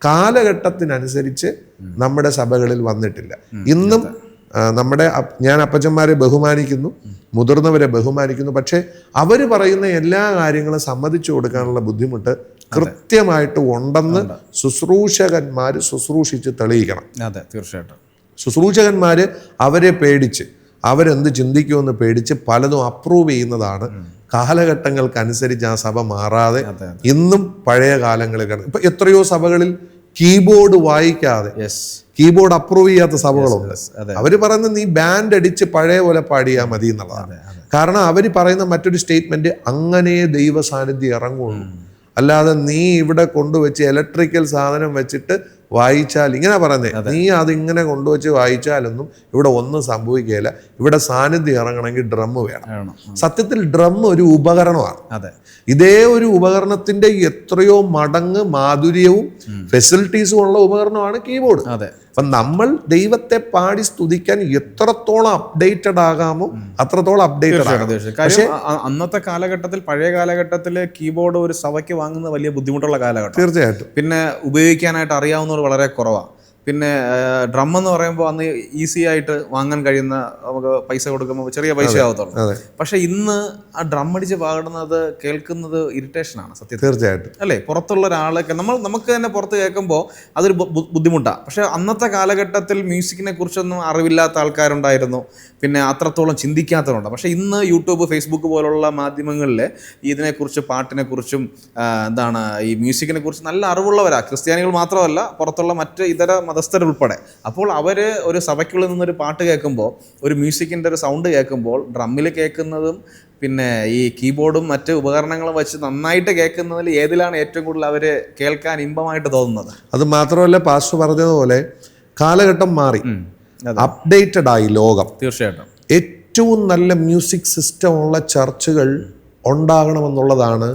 കാലഘട്ടത്തിനനുസരിച്ച് നമ്മുടെ സഭകളിൽ വന്നിട്ടില്ല. ഇന്നും ഞാൻ അപ്പച്ചന്മാരെ ബഹുമാനിക്കുന്നു, മുതിർന്നവരെ ബഹുമാനിക്കുന്നു. പക്ഷെ അവർ പറയുന്ന എല്ലാ കാര്യങ്ങളും സമ്മതിച്ചു കൊടുക്കാനുള്ള ബുദ്ധിമുട്ട് കൃത്യമായിട്ട് ഉണ്ടെന്ന് ശുശ്രൂഷകന്മാര് ശുശ്രൂഷിച്ച് തെളിയിക്കണം. അതെ, തീർച്ചയായിട്ടും. ശുശ്രൂഷകന്മാര് അവരെ പേടിച്ച്, അവരെന്ത് ചിന്തിക്കുമെന്ന് പേടിച്ച് പലതും അപ്രൂവ് ചെയ്യുന്നതാണ്. കാലഘട്ടങ്ങൾക്കനുസരിച്ച് ആ സഭ മാറാതെ ഇന്നും പഴയ കാലങ്ങളിൽ ഇപ്പൊ എത്രയോ സഭകളിൽ കീബോർഡ് വായിക്കാതെ, കീബോർഡ് അപ്രൂവ് ചെയ്യാത്ത സഭകളുണ്ട്. അവര് പറയുന്നത് നീ ബാൻഡ് അടിച്ച് പഴയ പോലെ പാടിയാൽ മതി എന്നുള്ളതാണ്. കാരണം അവര് പറയുന്ന മറ്റൊരു സ്റ്റേറ്റ്മെന്റ്, അങ്ങനെ ദൈവ സാന്നിധ്യം ഇറങ്ങുള്ളൂ, അല്ലാതെ നീ ഇവിടെ കൊണ്ടുവച്ച് ഇലക്ട്രിക്കൽ സാധനം വെച്ചിട്ട് വായിച്ചാൽ, ഇങ്ങനെ പറയുന്നത്, നീ അതിങ്ങനെ കൊണ്ടുവച്ച് വായിച്ചാലൊന്നും ഇവിടെ ഒന്നും സംഭവിക്കുകയില്ല. ഇവിടെ സാന്നിധ്യം ഇറങ്ങണമെങ്കിൽ ഡ്രം വേണം. സത്യത്തിൽ ഡ്രം ഒരു ഉപകരണമാണ്. ഇതേ ഒരു ഉപകരണത്തിന്റെ എത്രയോ മടങ്ങ് മാധുര്യവും ഫെസിലിറ്റീസും ഉള്ള ഉപകരണമാണ് കീബോർഡ്. അപ്പൊ നമ്മൾ ദൈവത്തെ പാടി സ്തുതിക്കാൻ എത്രത്തോളം അപ്ഡേറ്റഡ് ആകാമോ അത്രത്തോളം അപ്ഡേറ്റഡ് ആകാം. പക്ഷേ അന്നത്തെ കാലഘട്ടത്തിൽ, പഴയ കാലഘട്ടത്തില് കീബോർഡ് ഒരു സഭയ്ക്ക് വാങ്ങുന്നത് വലിയ ബുദ്ധിമുട്ടുള്ള കാലഘട്ടം. തീർച്ചയായിട്ടും. പിന്നെ ഉപയോഗിക്കാനായിട്ട് അറിയാവുന്നവർ വളരെ കുറവാണ്. പിന്നെ ഡ്രം എന്ന് പറയുമ്പോൾ അന്ന് ഈസി ആയിട്ട് വാങ്ങാൻ കഴിയുന്ന, നമുക്ക് പൈസ കൊടുക്കുമ്പോൾ ചെറിയ പൈസ ആവത്തുള്ളൂ. പക്ഷെ ഇന്ന് ആ ഡ്രം അടിച്ച് പാടുന്നത് കേൾക്കുന്നത് ഇറിറ്റേഷനാണ് സത്യത്തിൽ. തീർച്ചയായിട്ടും അല്ലേ? പുറത്തുള്ള ഒരാളൊക്കെ നമുക്ക് തന്നെ പുറത്ത് കേൾക്കുമ്പോൾ അതൊരു ബുദ്ധിമുട്ടാണ്. പക്ഷെ അന്നത്തെ കാലഘട്ടത്തിൽ മ്യൂസിക്കിനെ കുറിച്ചൊന്നും അറിവില്ലാത്ത ആൾക്കാരുണ്ടായിരുന്നു, പിന്നെ അത്രത്തോളം ചിന്തിക്കാത്തവരുണ്ട്. പക്ഷെ ഇന്ന് യൂട്യൂബ്, ഫേസ്ബുക്ക് പോലുള്ള മാധ്യമങ്ങളിൽ ഇതിനെക്കുറിച്ച്, പാട്ടിനെക്കുറിച്ചും ഈ മ്യൂസിക്കിനെ കുറിച്ച് നല്ല അറിവുള്ളവരാ. ക്രിസ്ത്യാനികൾ മാത്രമല്ല, പുറത്തുള്ള മറ്റ് ഇതര മതസ്ഥരുൾപ്പെടെ. അപ്പോൾ അവർ ഒരു സഭയ്ക്കുള്ളിൽ നിന്നൊരു പാട്ട് കേൾക്കുമ്പോൾ, ഒരു മ്യൂസിക്കിൻ്റെ ഒരു സൗണ്ട് കേൾക്കുമ്പോൾ, ഡ്രമ്മിൽ കേൾക്കുന്നതും പിന്നെ ഈ കീബോർഡും മറ്റ് ഉപകരണങ്ങളും വെച്ച് നന്നായിട്ട് കേൾക്കുന്നതിൽ ഏതിലാണ് ഏറ്റവും കൂടുതൽ അവർ കേൾക്കാൻ ഇമ്പമായിട്ട് തോന്നുന്നത്? അത് മാത്രമല്ല, പാസ്റ്റർ പറഞ്ഞതുപോലെ കാലഘട്ടം മാറി, അപ്ഡേറ്റഡ് ആയി ലോകം. തീർച്ചയായിട്ടും ഏറ്റവും നല്ല മ്യൂസിക് സിസ്റ്റം ഉള്ള ചർച്ചുകൾ ഉണ്ടാകണമെന്നുള്ളതാണ്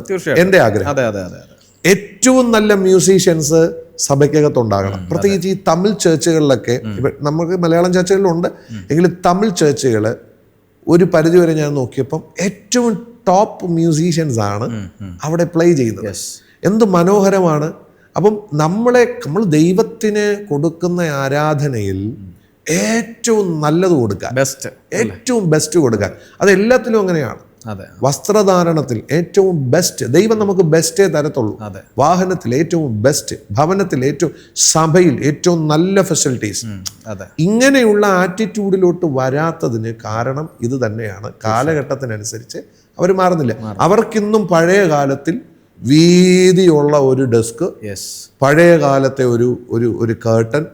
എൻ്റെ ആഗ്രഹം. അതെ അതെ അതെ അതെ. ഏറ്റവും നല്ല മ്യൂസീഷ്യൻസ് സഭയ്ക്കകത്തുണ്ടാകണം. പ്രത്യേകിച്ച് ഈ തമിഴ് ചർച്ചുകളിലൊക്കെ, നമുക്ക് മലയാളം ചർച്ചുകളിലുണ്ട് എങ്കിലും തമിഴ് ചർച്ചുകൾ ഒരു പരിധിവരെ ഞാൻ നോക്കിയപ്പം ഏറ്റവും ടോപ്പ് മ്യൂസീഷ്യൻസ് ആണ് അവിടെ പ്ലേ ചെയ്യുന്നത്. എന്ത് മനോഹരമാണ്. അപ്പം നമ്മൾ ദൈവത്തിന് കൊടുക്കുന്ന ആരാധനയിൽ ഏറ്റവും നല്ലത് കൊടുക്കാൻ, ഏറ്റവും ബെസ്റ്റ് കൊടുക്കാൻ. അത് എല്ലാത്തിലും അങ്ങനെയാണ്. വസ്ത്രധാരണത്തിൽ ഏറ്റവും ബെസ്റ്റ്, ദൈവം നമുക്ക് ബെസ്റ്റേ തരത്തുള്ളൂ. വാഹനത്തിൽ ഏറ്റവും ബെസ്റ്റ്, ഭവനത്തിൽ ഏറ്റവും, സഭയിൽ ഏറ്റവും നല്ല ഫെസിലിറ്റീസ്. ഇങ്ങനെയുള്ള ആറ്റിറ്റ്യൂഡിലോട്ട് വരാത്തതിന് കാരണം ഇത് തന്നെയാണ്. കാലഘട്ടത്തിനനുസരിച്ച് അവർ മാറുന്നില്ല. അവർക്കിന്നും പഴയ കാലത്തിൽ വീതിയുള്ള ഒരു ഡെസ്ക്, പഴയ കാലത്തെ ഒരു കേർട്ടൻ,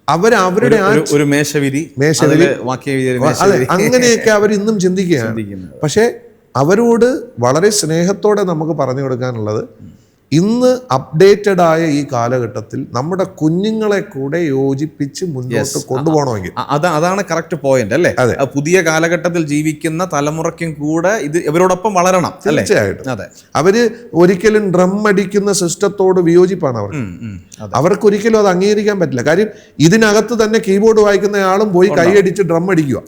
അവരുടെ ഒരു മേശവിരി, അതെ, അങ്ങനെയൊക്കെ അവർ ഇന്നും ചിന്തിക്കുകയാണ്. പക്ഷേ അവരോട് വളരെ സ്നേഹത്തോടെ നമുക്ക് പറഞ്ഞു കൊടുക്കാനുള്ളത്, ഇന്ന് അപ്ഡേറ്റഡ് ആയ ഈ കാലഘട്ടത്തിൽ നമ്മുടെ കുഞ്ഞുങ്ങളെ കൂടെ യോജിപ്പിച്ച് മുന്നോട്ട് കൊണ്ടുപോകണമെങ്കിൽ അതാണ് കറക്റ്റ് പോയിന്റ് അല്ലേ? പുതിയ കാലഘട്ടത്തിൽ ജീവിക്കുന്ന തലമുറയ്ക്കും കൂടെ ഇത് ഇവരോടൊപ്പം വളരണം. തീർച്ചയായിട്ടും. അവര് ഒരിക്കലും ഡ്രം അടിക്കുന്ന സിസ്റ്റത്തോട് വിയോജിപ്പാണ് അവർക്ക് ഒരിക്കലും അത് അംഗീകരിക്കാൻ പറ്റില്ല. കാര്യം ഇതിനകത്ത് തന്നെ കീബോർഡ് വായിക്കുന്ന ആളും പോയി കൈയടിച്ച് ഡ്രം അടിക്കുക.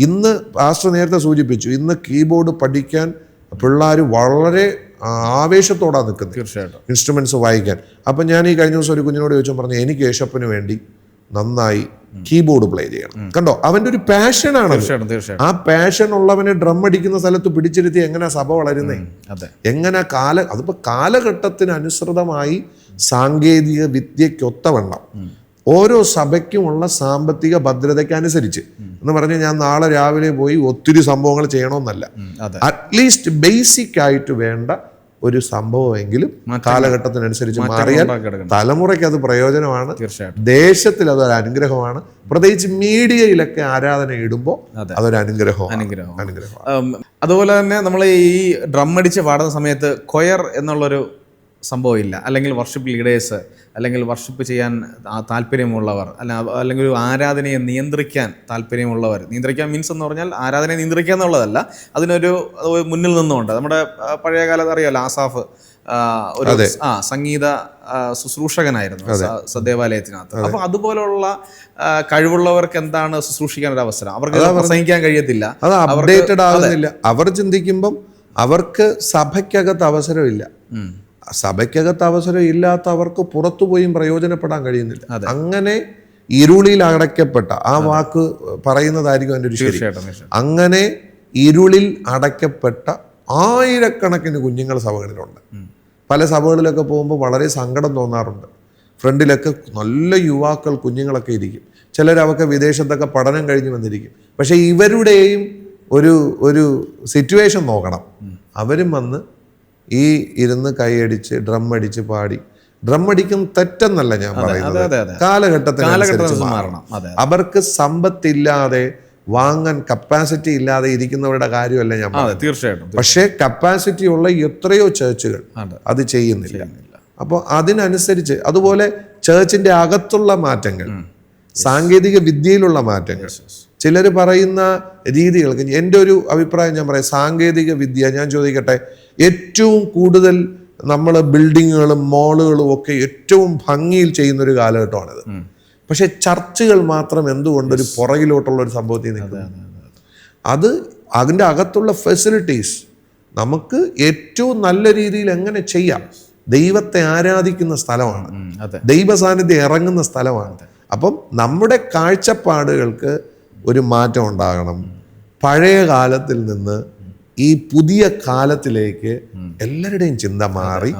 ഇന്ന് പാസ്റ്റർ നേരത്തെ സൂചിപ്പിച്ചു, ഇന്ന് കീബോർഡ് പഠിക്കാൻ പിള്ളേർ വളരെ ആവേശത്തോടാണ് നിൽക്കുന്നത്. തീർച്ചയായിട്ടും. ഇൻസ്ട്രുമെന്റ്സ് വായിക്കാൻ. അപ്പം ഞാൻ ഈ കഴിഞ്ഞ ദിവസം ഒരു കുഞ്ഞിനോട് ചോദിച്ചാൽ പറഞ്ഞു, എനിക്ക് യേശപ്പന് വേണ്ടി നന്നായി കീബോർഡ് പ്ലേ ചെയ്യണം. കണ്ടോ, അവന്റെ ഒരു പാഷനാണ്. ആ പാഷൻ ഉള്ളവനെ ഡ്രം അടിക്കുന്ന സ്ഥലത്ത് പിടിച്ചിരുത്തി എങ്ങനെ സഭ വളരുന്നേ? എങ്ങനെ അതിപ്പോ കാലഘട്ടത്തിന് അനുസൃതമായി സാങ്കേതിക വിദ്യക്കൊത്തവണ്ണം ഓരോ സഭയ്ക്കുമുള്ള സാമ്പത്തിക ഭദ്രതയ്ക്ക് അനുസരിച്ച് എന്ന് പറഞ്ഞാൽ ഞാൻ നാളെ രാവിലെ പോയി ഒത്തിരി സംഭവങ്ങൾ ചെയ്യണമെന്നല്ല, അറ്റ്ലീസ്റ്റ് ബേസിക് ആയിട്ട് വേണ്ട ഒരു സംഭവമെങ്കിലും കാലഘട്ടത്തിനനുസരിച്ച് മാറിയാൽ തലമുറയ്ക്ക് അത് പ്രയോജനമാണ്. ദേശത്തിൽ അതൊരു അനുഗ്രഹമാണ്. പ്രത്യേകിച്ച് മീഡിയയിലൊക്കെ ആരാധന ഇടുമ്പോൾ അതൊരു അനുഗ്രഹം. അതുപോലെ തന്നെ നമ്മൾ ഈ ഡ്രം അടിച്ച് പാടുന്ന സമയത്ത് കൊയർ എന്നുള്ളൊരു സംഭവം ഇല്ല, അല്ലെങ്കിൽ വർഷിപ്പ് ലീഡേഴ്സ്, അല്ലെങ്കിൽ വർഷിപ്പ് ചെയ്യാൻ താല്പര്യമുള്ളവർ, അല്ലെങ്കിൽ ഒരു ആരാധനയെ നിയന്ത്രിക്കാൻ താല്പര്യമുള്ളവർ. നിയന്ത്രിക്കാൻ മീൻസ് എന്ന് പറഞ്ഞാൽ ആരാധനയെ നിയന്ത്രിക്കുക എന്നുള്ളതല്ല, അതിനൊരു മുന്നിൽ നിന്നുകൊണ്ട്. നമ്മുടെ പഴയ കാലത്ത് അറിയാമല്ലോ, ആസാഫ് ഒരു സംഗീത ശുശ്രൂഷകനായിരുന്നു ദേവാലയത്തിനകത്ത്. അപ്പൊ അതുപോലുള്ള കഴിവുള്ളവർക്ക് എന്താണ് ശുശ്രൂഷിക്കാൻ ഒരു അവസരം? അവർക്ക് പ്രസംഗിക്കാൻ കഴിയത്തില്ല, അത് അപ്ഡേറ്റഡ് ആകുന്നില്ല. അവർ ചിന്തിക്കുമ്പം അവർക്ക് സഭയ്ക്കകത്ത് അവസരമില്ല. സഭയ്ക്കകത്ത് അവസരം ഇല്ലാത്തവർക്ക് പുറത്തുപോയും പ്രയോജനപ്പെടാൻ കഴിയുന്നില്ല. അങ്ങനെ ഇരുളിൽ അടയ്ക്കപ്പെട്ട, ആ വാക്ക് പറയുന്നതായിരിക്കും എൻ്റെ ഒരു ശരി. അങ്ങനെ ഇരുളിൽ അടയ്ക്കപ്പെട്ട ആയിരക്കണക്കിന് കുഞ്ഞുങ്ങൾ സഭകളിലുണ്ട്. പല സഭകളിലൊക്കെ പോകുമ്പോൾ വളരെ സങ്കടം തോന്നാറുണ്ട്. ഫ്രണ്ടിലൊക്കെ നല്ല യുവാക്കൾ കുഞ്ഞുങ്ങളൊക്കെ ഇരിക്കും. ചിലരവർക്ക് വിദേശത്തൊക്കെ പഠനം കഴിഞ്ഞ് വന്നിരിക്കും. പക്ഷെ ഇവരുടെയും ഒരു സിറ്റുവേഷൻ നോക്കണം. അവരും വന്ന് ഈ ഇരുന്ന് കൈയടിച്ച് ഡ്രം അടിച്ച് പാടി, ഡ്രം അടിക്കുന്ന തെറ്റെന്നല്ല ഞാൻ പറയുന്നത്, കാലഘട്ടത്തിന് മാറണം. അവർക്ക് സമ്പത്തില്ലാതെ വാങ്ങാൻ കപ്പാസിറ്റി ഇല്ലാതെ ഇരിക്കുന്നവരുടെ കാര്യമല്ല ഞാൻ പറയുന്നത്. തീർച്ചയായിട്ടും. പക്ഷേ കപ്പാസിറ്റി ഉള്ള എത്രയോ ചർച്ചുകൾ അത് ചെയ്യുന്നില്ല. അപ്പോൾ അതിനനുസരിച്ച്, അതുപോലെ ചേർച്ചിന്റെ അകത്തുള്ള മാറ്റങ്ങൾ, സാങ്കേതിക വിദ്യയിലുള്ള മാറ്റങ്ങൾ, ചിലർ പറയുന്ന രീതികൾക്ക് എൻ്റെ ഒരു അഭിപ്രായം ഞാൻ പറയാം. സാങ്കേതിക വിദ്യ, ഞാൻ ചോദിക്കട്ടെ, ഏറ്റവും കൂടുതൽ നമ്മൾ ബിൽഡിങ്ങുകളും മോളുകളും ഒക്കെ ഏറ്റവും ഭംഗിയിൽ ചെയ്യുന്നൊരു കാലഘട്ടമാണിത്. പക്ഷെ ചർച്ചുകൾ മാത്രം എന്തുകൊണ്ടൊരു പുറകിലോട്ടുള്ള ഒരു സംഭവത്തിൽ നിൽക്കുന്നു? അത് അതിൻ്റെ അകത്തുള്ള ഫെസിലിറ്റീസ് നമുക്ക് ഏറ്റവും നല്ല രീതിയിൽ എങ്ങനെ ചെയ്യാം. ദൈവത്തെ ആരാധിക്കുന്ന സ്ഥലമാണ്, ദൈവ സാന്നിധ്യം ഇറങ്ങുന്ന സ്ഥലമാണ്. അപ്പം നമ്മുടെ കാഴ്ചപ്പാടുകൾക്ക് ഒരു മാറ്റം ഉണ്ടാകണം. പഴയ കാലത്തിൽ നിന്ന് ഈ പുതിയ കാലത്തിലേക്ക് എല്ലാവരുടെയും ചിന്ത മാറി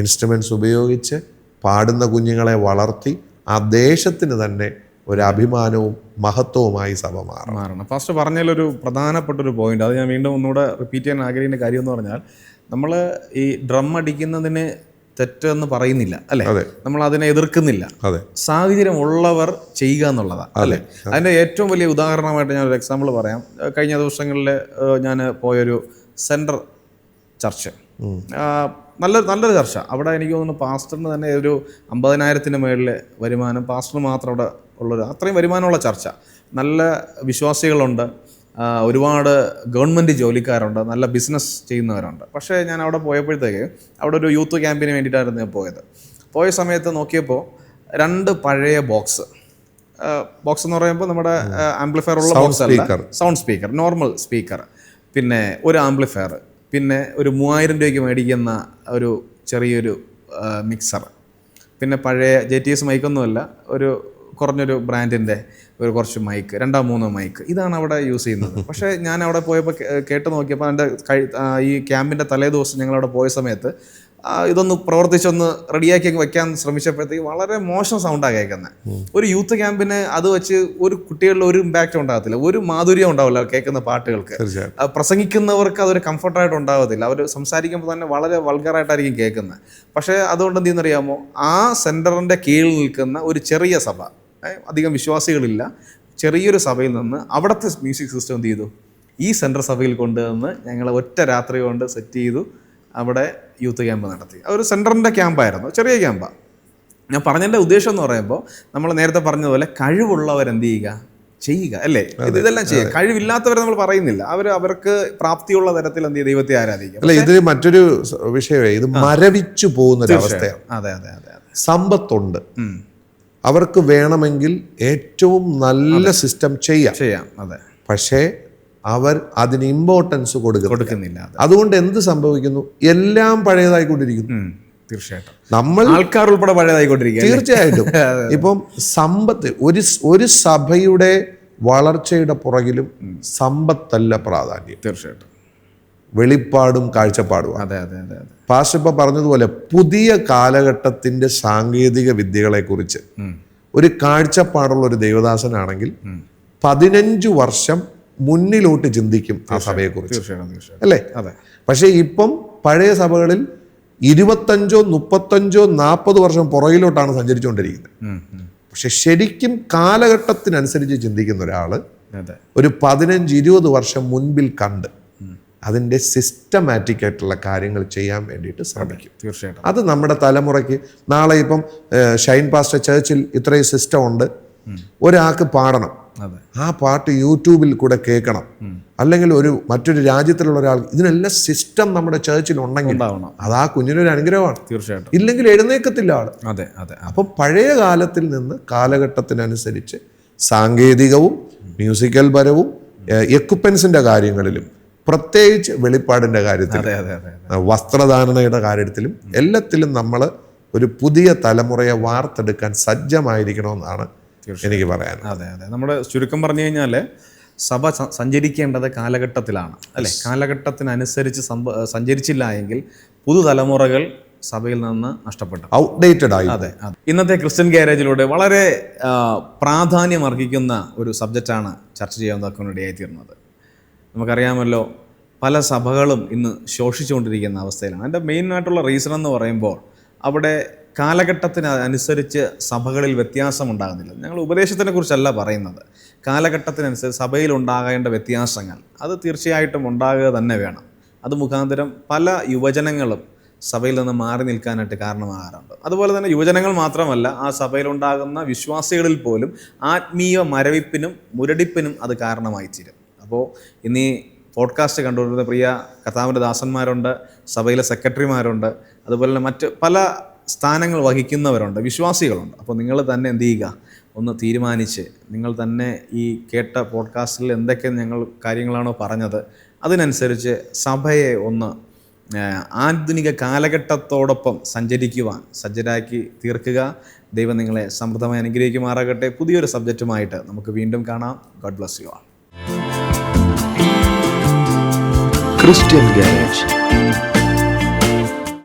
ഇൻസ്ട്രുമെന്റ്സ് ഉപയോഗിച്ച് പാടുന്ന കുഞ്ഞുങ്ങളെ വളർത്തി ആ ദേശത്തിന് തന്നെ ഒരു അഭിമാനവും മഹത്വവുമായി സഭ മാറണം. ഫസ്റ്റ് പറഞ്ഞതിലൊരു പ്രധാനപ്പെട്ടൊരു പോയിന്റ്, അത് ഞാൻ വീണ്ടും ഒന്നുകൂടെ റിപ്പീറ്റ് ചെയ്യാൻ ആഗ്രഹിക്കുന്ന കാര്യം എന്ന് പറഞ്ഞാൽ, നമ്മൾ ഈ ഡ്രം അടിക്കുന്നതിന് തെറ്റെന്ന് പറയുന്നില്ല അല്ലേ, നമ്മൾ അതിനെ എതിർക്കുന്നില്ല. സാഹചര്യം ഉള്ളവർ ചെയ്യുക എന്നുള്ളതാണ് അല്ലേ. അതിൻ്റെ ഏറ്റവും വലിയ ഉദാഹരണമായിട്ട് ഞാനൊരു എക്സാമ്പിൾ പറയാം. കഴിഞ്ഞ ദിവസങ്ങളിൽ ഞാൻ പോയൊരു സെൻട്രൽ ചർച്ച്, നല്ലൊരു ചർച്ച. അവിടെ എനിക്ക് തോന്നുന്നു പാസ്റ്ററിന് തന്നെ ഒരു 50,000 മേളിൽ വരുമാനം പാസ്റ്ററിന് മാത്രം അവിടെ ഉള്ളൊരു അത്രയും വരുമാനമുള്ള ചർച്ച. നല്ല വിശ്വാസികളുണ്ട്, ഒരുപാട് ഗവൺമെൻറ് ജോലിക്കാരുണ്ട്, നല്ല ബിസിനസ് ചെയ്യുന്നവരുണ്ട്. പക്ഷേ ഞാൻ അവിടെ പോയപ്പോഴത്തേക്ക് അവിടെ ഒരു യൂത്ത് ക്യാമ്പിന് വേണ്ടിയിട്ടായിരുന്നു ഞാൻ പോയ സമയത്ത് നോക്കിയപ്പോൾ 2 പഴയ ബോക്സ് എന്ന് പറയുമ്പോൾ നമ്മുടെ ആംപ്ലിഫയർ ഉള്ള ബോക്സ് അല്ല, സൗണ്ട് സ്പീക്കർ, നോർമൽ സ്പീക്കർ, പിന്നെ ഒരു ആംപ്ലിഫയർ, പിന്നെ ഒരു 3000 രൂപയ്ക്ക് മേടിക്കുന്ന ഒരു ചെറിയൊരു മിക്സർ, പിന്നെ പഴയ JTS മൈക്കൊന്നുമല്ല, ഒരു കുറഞ്ഞൊരു ബ്രാൻഡിൻ്റെ കുറച്ച് മൈക്ക്, 2-3 മൈക്ക്, ഇതാണ് അവിടെ യൂസ് ചെയ്യുന്നത്. പക്ഷേ ഞാൻ അവിടെ പോയപ്പോൾ കേട്ട് നോക്കിയപ്പോൾ എൻ്റെ ഈ ക്യാമ്പിൻ്റെ തലേ ദിവസം ഞങ്ങളവിടെ പോയ സമയത്ത് ഇതൊന്ന് പ്രവർത്തിച്ചൊന്ന് റെഡിയാക്കി വെക്കാൻ ശ്രമിച്ചപ്പോഴത്തേക്ക് വളരെ മോശം സൗണ്ടാണ് കേൾക്കുന്നത്. ഒരു യൂത്ത് ക്യാമ്പിന് അത് വെച്ച് ഒരു കുട്ടികളിൽ ഒരു ഇമ്പാക്റ്റ് ഉണ്ടാകത്തില്ല, ഒരു മാധുര്യം ഉണ്ടാവില്ല കേൾക്കുന്ന പാട്ടുകൾക്ക്. പ്രസംഗിക്കുന്നവർക്ക് അതൊരു കംഫർട്ടായിട്ട് ഉണ്ടാകത്തില്ല, അവർ സംസാരിക്കുമ്പോൾ തന്നെ വളരെ വൾഗറായിട്ടായിരിക്കും കേൾക്കുന്നത്. പക്ഷേ അതുകൊണ്ട് എന്തെന്നറിയാമോ, ആ സെൻറ്ററിൻ്റെ കീഴിൽ നിൽക്കുന്ന ഒരു ചെറിയ സഭ, അധികം വിശ്വാസികളില്ല, ചെറിയൊരു സഭയിൽ നിന്ന് അവിടുത്തെ മ്യൂസിക് സിസ്റ്റം എന്ത് ചെയ്തു, ഈ സെൻട്രൽ സഭയിൽ കൊണ്ടുവന്ന് ഞങ്ങൾ ഒറ്റ രാത്രി കൊണ്ട് സെറ്റ് ചെയ്തു അവിടെ യൂത്ത് ക്യാമ്പ് നടത്തി. ഒരു സെൻറ്ററിൻ്റെ ക്യാമ്പായിരുന്നു, ചെറിയ ക്യാമ്പാണ്. ഞാൻ പറഞ്ഞതിൻ്റെ ഉദ്ദേശം എന്ന് പറയുമ്പോൾ നമ്മൾ നേരത്തെ പറഞ്ഞതുപോലെ കഴിവുള്ളവരെന്ത് ചെയ്യുക അല്ലേ, ഇതെല്ലാം ചെയ്യുക. കഴിവില്ലാത്തവരെ നമ്മൾ പറയുന്നില്ല, അവർക്ക് പ്രാപ്തിയുള്ള തരത്തിൽ എന്ത് ചെയ്യുക, ദൈവത്തെ ആരാധിക്കുക. അല്ല, ഇത് മറ്റൊരു വിഷയമേ, ഇത് മരവിച്ചു പോകുന്നൊരു അവസ്ഥയാണ്. അതെ. സമ്പത്തുണ്ട്, അവർക്ക് വേണമെങ്കിൽ ഏറ്റവും നല്ല സിസ്റ്റം ചെയ്യാം. അതെ. പക്ഷേ അവർ അതിന് ഇമ്പോർട്ടൻസ് കൊടുക്കുന്നില്ല. അതുകൊണ്ട് എന്ത് സംഭവിക്കുന്നു, എല്ലാം പഴയതായിക്കൊണ്ടിരിക്കുന്നു. തീർച്ചയായിട്ടും നമ്മൾ ആൾക്കാർ ഉൾപ്പെടെ പഴയതായിക്കൊണ്ടിരിക്കുക. തീർച്ചയായിട്ടും. ഇപ്പം സമ്പത്ത്, ഒരു സഭയുടെ വളർച്ചയുടെ പുറകിലും സമ്പത്തല്ല പ്രാധാന്യം, തീർച്ചയായിട്ടും വെളിപ്പാടും കാഴ്ചപ്പാടും. അതെ. പാസ്റ്റർ ഇപ്പം പറഞ്ഞതുപോലെ പുതിയ കാലഘട്ടത്തിന്റെ സാങ്കേതിക വിദ്യകളെ കുറിച്ച് ഒരു കാഴ്ചപ്പാടുള്ള ഒരു ദൈവദാസനാണെങ്കിൽ 15 വർഷം മുന്നിലോട്ട് ചിന്തിക്കും ആ സഭയെക്കുറിച്ച്, അല്ലേ? അതെ. പക്ഷെ ഇപ്പം പഴയ സഭകളിൽ 25, 35, 40 വർഷം പുറകിലോട്ടാണ് സഞ്ചരിച്ചുകൊണ്ടിരിക്കുന്നത്. പക്ഷെ ശരിക്കും കാലഘട്ടത്തിനനുസരിച്ച് ചിന്തിക്കുന്ന ഒരാള് ഒരു 15-20 വർഷം മുൻപിൽ കണ്ട് അതിൻ്റെ സിസ്റ്റമാറ്റിക് ആയിട്ടുള്ള കാര്യങ്ങൾ ചെയ്യാൻ വേണ്ടിയിട്ട് ശ്രമിക്കും. തീർച്ചയായിട്ടും അത് നമ്മുടെ തലമുറയ്ക്ക് നാളെ ഇപ്പം ഷൈൻ പാസ്റ്റർ ചർച്ചിൽ ഇത്രയും സിസ്റ്റം ഉണ്ട്, ഒരാൾക്ക് പാടണം, ആ പാട്ട് യൂട്യൂബിൽ കൂടെ കേൾക്കണം, അല്ലെങ്കിൽ മറ്റൊരു രാജ്യത്തിലുള്ള ഒരാൾ, ഇതിനെല്ലാം സിസ്റ്റം നമ്മുടെ ചർച്ചിൽ ഉണ്ടെങ്കിൽ അത് ആ കുഞ്ഞിനൊരു അനുഗ്രഹമാണ്. തീർച്ചയായിട്ടും. ഇല്ലെങ്കിൽ എഴുന്നേക്കത്തില്ല ആള്. അതെ. അപ്പം പഴയ കാലത്തിൽ നിന്ന് കാലഘട്ടത്തിനനുസരിച്ച് സാങ്കേതികവും മ്യൂസിക്കൽ പരവും എക്യുപ്മെന്റ്സിന്റെ കാര്യങ്ങളിലും, പ്രത്യേകിച്ച് വെളിപ്പാടിന്റെ കാര്യത്തിലും, വസ്ത്രധാരണയുടെ കാര്യത്തിലും എല്ലാത്തിലും നമ്മൾ ഒരു പുതിയ തലമുറയെ വാർത്തെടുക്കാൻ സജ്ജമായിരിക്കണമെന്നാണ് എനിക്ക് പറയാൻ. അതെ. നമ്മുടെ ചുരുക്കം പറഞ്ഞു കഴിഞ്ഞാൽ സഭ സഞ്ചരിക്കേണ്ടത് കാലഘട്ടത്തിലാണ്, അല്ലേ? കാലഘട്ടത്തിനനുസരിച്ച് സഞ്ചരിച്ചില്ല എങ്കിൽ പുതുതലമുറകൾ സഭയിൽ നിന്ന് നഷ്ടപ്പെട്ടു, ഔട്ട്ഡേറ്റഡ് ആയി. അതെ. ഇന്നത്തെ ക്രിസ്ത്യൻ ഗാരേജിലൂടെ വളരെ പ്രാധാന്യം അർഹിക്കുന്ന ഒരു സബ്ജക്റ്റാണ് ചർച്ച ചെയ്യാൻ ഇടയായിത്തീർന്നത്. നമുക്കറിയാമല്ലോ, പല സഭകളും ഇന്ന് ശോഷിച്ചുകൊണ്ടിരിക്കുന്ന അവസ്ഥയിലാണ്. അതിൻ്റെ മെയിനായിട്ടുള്ള റീസൺ എന്ന് പറയുമ്പോൾ അവിടെ കാലഘട്ടത്തിന് അനുസരിച്ച് സഭകളിൽ വ്യത്യാസം ഉണ്ടാകുന്നില്ല. ഞങ്ങൾ ഉപദേശത്തിനെ കുറിച്ചല്ല പറയുന്നത്, കാലഘട്ടത്തിനനുസരിച്ച് സഭയിൽ ഉണ്ടാകേണ്ട വ്യത്യാസങ്ങൾ അത് തീർച്ചയായിട്ടും ഉണ്ടാകുക തന്നെ വേണം. അത് മുഖാന്തരം പല യുവജനങ്ങളും സഭയിൽ നിന്ന് മാറി നിൽക്കാനായിട്ട് കാരണമാകാറുണ്ട്. അതുപോലെ തന്നെ യുവജനങ്ങൾ മാത്രമല്ല, ആ സഭയിലുണ്ടാകുന്ന വിശ്വാസികളിൽ പോലും ആത്മീയ മരവിപ്പിനും മുരടിപ്പിനും അത് കാരണമായി തീരും. അപ്പോൾ ഇന്നീ പോഡ്കാസ്റ്റ് കണ്ടുകൊണ്ടിരുന്ന പ്രിയ കർത്താവിൻ്റെ ദാസന്മാരുണ്ട്, സഭയിലെ സെക്രട്ടറിമാരുണ്ട്, അതുപോലെ തന്നെ മറ്റ് പല സ്ഥാനങ്ങൾ വഹിക്കുന്നവരുണ്ട്, വിശ്വാസികളുണ്ട്. അപ്പോൾ നിങ്ങൾ തന്നെ എന്ത് ചെയ്യുക, ഒന്ന് തീരുമാനിച്ച് നിങ്ങൾ തന്നെ ഈ കേട്ട പോഡ്കാസ്റ്റിൽ എന്തൊക്കെ കാര്യങ്ങളാണോ പറഞ്ഞത് അതിനനുസരിച്ച് സഭയെ ഒന്ന് ആധുനിക കാലഘട്ടത്തോടൊപ്പം സഞ്ചരിക്കുവാൻ സജ്ജരാക്കി തീർക്കുക. ദൈവം നിങ്ങളെ സമൃദ്ധമായി അനുഗ്രഹിക്കുമാറാകട്ടെ. പുതിയൊരു സബ്ജക്റ്റുമായിട്ട് നമുക്ക് വീണ്ടും കാണാം. God bless you all. Christian Garage.